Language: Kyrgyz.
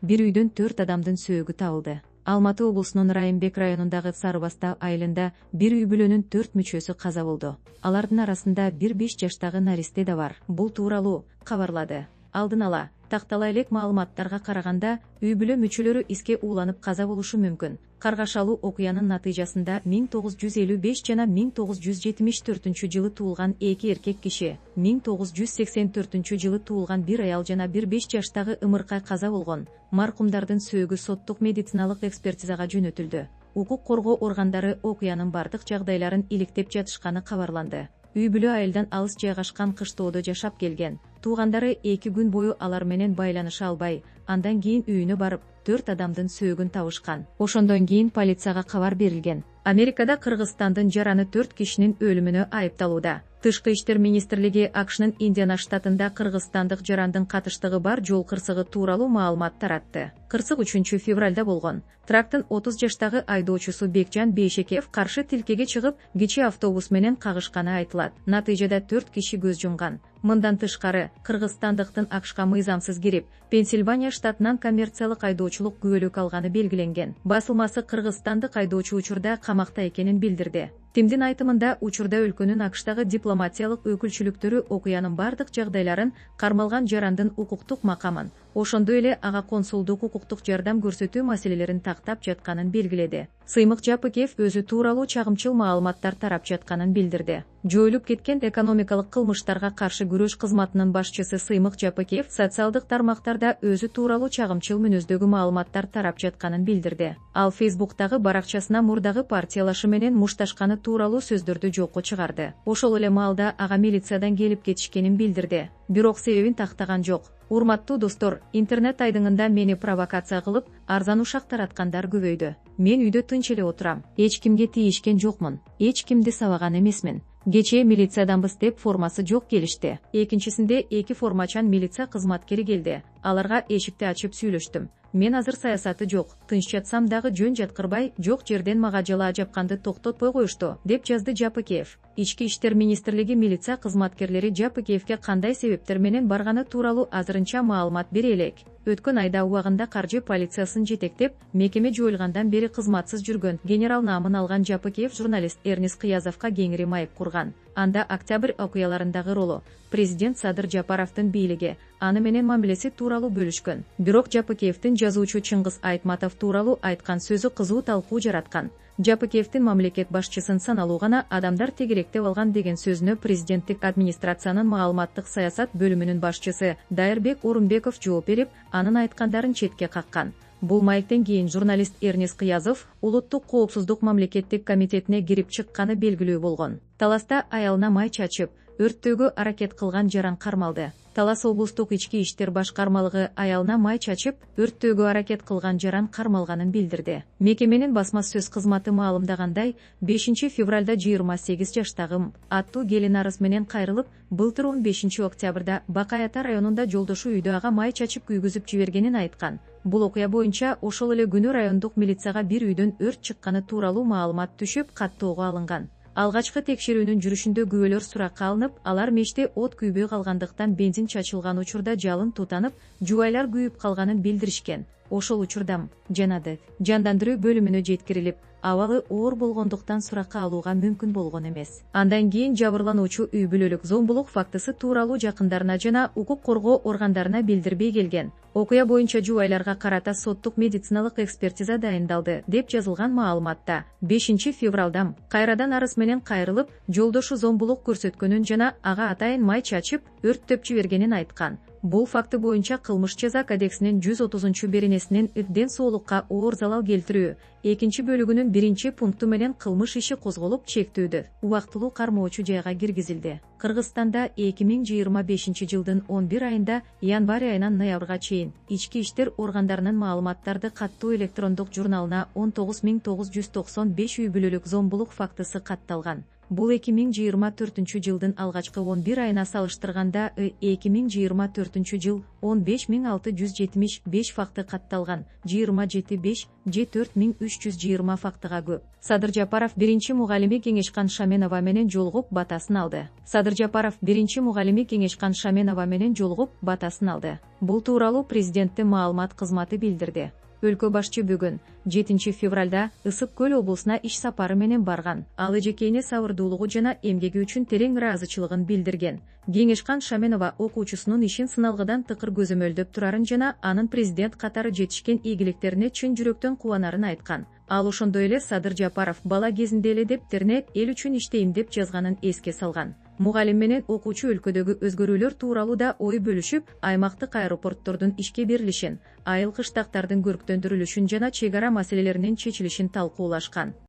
бир үйдөн 4 адамдын сөөгү табылды. Алматы облусунун Райымбек районундагы Сарыбастау айылында бир үй бүлөнүн 4 мүчөсү каза болду. Алардын арасында 5 жаштагы наристе да бар. Бул тууралуу кабарлады. Алдын ала тактала элек маалыматтарга караганда, үй бүлө мүчөлөрү иске ууланып каза болушу мүмкүн. Каргашалуу окуянын натыйжасында 1955 жана 1974 жылы туулган 2 эркек киши, 1984 жылы туулган 1 аял жана 5 жаштагы ымыркай каза болгон. Маркумдардын сөөгү соттук медициналык экспертизага жөнөтүлдү. Укук коргоо органдары окуянын бардык жагдайларын иликтеп жатышканы кабарланды. Үй бүлө айылдан алыс жайгашкан кыштоодо жашап келген. Туугандары 2 күн бою алар менен байланыша албай, андан кийин үйүнө барып, 4 адамдын сөөгүн табышкан. Ошондон кийин полицияга кабар берилген. Америкада Кыргызстандын жараны 4 кишинин өлүмүнө айыпталууда. Тышкы иштер министрлиги АКШнын Индиана штатында кыргызстандык жарандын катыштыгы бар жол кырсыгы тууралуу маалымат таратты. Кырсык 3 февралда болгон. Трактын 30 жаштагы айдоочусу Бекжан Бейшекеев каршы тилкеге чыгып, кичи автобус менен кагышканы айтылат. Натыйжада 4 киши көз жумган. Мындан тышкары, кыргызстандыктын АКШка мыйзамсыз кирип, Пенсильвания штатынан коммерциялык айдоочулук күбөлүк алганы белгиленген. Басылмасы кыргызстандык айдоочу учурда камакта экенин билдирди. Тимдин айтымында, учурда өлкөнүн АКШтагы дипломатиялык өкүлчүлүктөрү окуянын бардык жагдайларын, кармалган жарандын укуктук макамын, ошондой эле ага консулдук укуктук жардам көрсөтүү маселелерин тактап жатканын белгиледи. Сыймык Жапыкеев өзү тууралуу чагымчыл маалыматтар тарап жатканын билдирди. Жоюлуп кеткен экономикалык кылмыштарга каршы күрөш кызматынын башчысы Сыймык Жапыкеев социалдык тармактарда өзү тууралуу чагымчыл мүнөздөгү маалыматтар тарап жатканын билдирди. Ал Фейсбуктагы баракчасына мурдагы партиялашы менен мушташканы тууралуу сөздөрдү жокко чыгарды. Ошол эле маалда ага милициядан келип кетишкенин билдирди. Бирок себебин тактаган жок. Урматтуу достор, интернет айдыңында мени провокация кылып, арзан ушак тараткандар көбөйдү. Мен үйдө тынч эле отурам. Эч кимге тийишкен жокмун. Эч кимди сабаган эмесмин. Кечээ милициядамбыз деп формасы жок келишти. Экинчисинде 2 формачан милиция кызматкери келди. Аларга эшикти ачып сүйлөштүм. Мен азыр саясаты жок, тынч жатсам дагы жөн жаткырбай, жок жерден мага жала жапканды токтотпой коюшту, деп жазды Жапыкеев. Ички иштер министрлиги милиция кызматкерлери Жапыкеевке кандай себептер менен барганы тууралуу азырынча маалымат бере элек. Өткөн айда убагында каржы полициясын жетектеп, мекеме жоюлгандан бери кызматсыз жүргөн генерал наамын алган Жапыкеев журналист Эрнис Кыязовго кеңири майып курган. Анда октябрь окуяларындагы ролу, президент Садыр Жапаровдун бийлиги, аны менен мамилеси тууралуу бөлүшкөн. Бирок Жапыкеевдин жазуучу Чыңгыз Айтматов тууралуу айткан сөзү кызуу талкуу жараткан. Жапыкеевдин мамлекет башчысын саналуу гана адамдар тегеректеп алган деген сөзүнө президенттик администрациянын маалыматтык саясат бөлүмүнүн башчысы Дайырбек Орунбеков жооп берип, анын айткандарын четке каккан. Бул маектен кийин журналист Эрнис Кыязов улуттук коопсуздук мамлекеттик комитетине кирип чыкканы белгилүү болгон. Таласта аялына май чачып, өрттөөгө аракет кылган жаран кармалды. Талас облустук ички иштер башкармалыгы аялына май чачып, өрттөөгө аракет кылган жаран кармалганын билдирди. Мекеменин басма сөз кызматы маалымдагандай, 5 февралда 28 жаштагы аттуу келин арыз менен кайрылып, былтыр 15 октябрда Бакай Ата районунда жолдошу үйдө ага май чачып күйгүзүп жибергенин айткан. Бул окуя боюнча ошол эле күнү райондук милицияга бир үйдөн өрт чыкканы тууралуу маалымат түшүп, каттоого алынган. Алгачкы текшерүүнүн жүрүшүндө күбөлөр суракка алынып, алар меште от күйбөй калгандыктан бензин чачылган учурда жалын тутанып, жубайлар күйүп калганын билдиришкен. Ошол учурда жанады жандандыруу бөлүмүнө жеткирилип, абалы оор болгондуктан суракка алууга мүмкүн болгон эмес. Андан кийин жабырлануучу үй бүлөлүк зомбулук фактысы тууралуу жакындарына жана укук коргоо органдарына билдирбей келген. Окуя боюнча жубайларга карата соттук медициналык экспертиза дайындалды, деп жазылган маалыматта. 5 февралда кайрадан арыз менен кайрылып, жолдошу зомбулук көрсөткөнүн жана ага атайын май чачып, өрттөп жибергенин айткан. Бул факты боюнча кылмыш жаза кодексинин 130 беренесинин ден соолукка оор залал келтирүү 2 бөлүгүнүн 1 пункту менен кылмыш иши козголуп, чектөөдө убактылуу кармоочу жайга киргизилди. Кыргызстанда 2025 жылдын 11 айында январь айынан ноябрга чейин ички иштер органдарынын маалыматтарды каттуу электрондук журналына 19995 үй бүлөлүк зомбулук фактысы катталган. Бул 2024 жылдын алгачкы 11 айына салыштырганда 2024 жыл 15675 факты катталган, 27,5 же 4320 фактыга көп. Садыр Жапаров биринчи мугалими Кеңешкан Шаменова менен жолугуп батасын алды. Садыр Жапаров биринчи мугалими Кеңешкан Шаменова менен жолугуп батасын алды. Бул тууралуу президенттин маалымат кызматы билдирди. Өлкө башчы бүгүн 7 февралда Ысык Көл облусуна иш сапары менен барган. Ал эжекейине сабырдуулугу жана эмгеги үчүн терең ыраазычылыгын билдирген. Кеңешкан Шаменова окуучусунун ишин сыналгыдан тыкыр көзөмөлдөп турарын жана анын президент катары жетишкен ийгиликтерине чын жүрөктөн кубанарын айткан. Ал ошондой эле Садыр Жапаров бала кезинде эле дептерине эл үчүн иштейм деп жазганын эске салган. Мугалим менен окуучу өлкөдөгү өзгөрүүлөр тууралуу да ой бөлүшүп, аймактык аэропорттордун ишке берилишин, айыл кыштактардын көрктөндүрүлүшүн жана чек ара маселелеринин чечилишин талкуулашкан.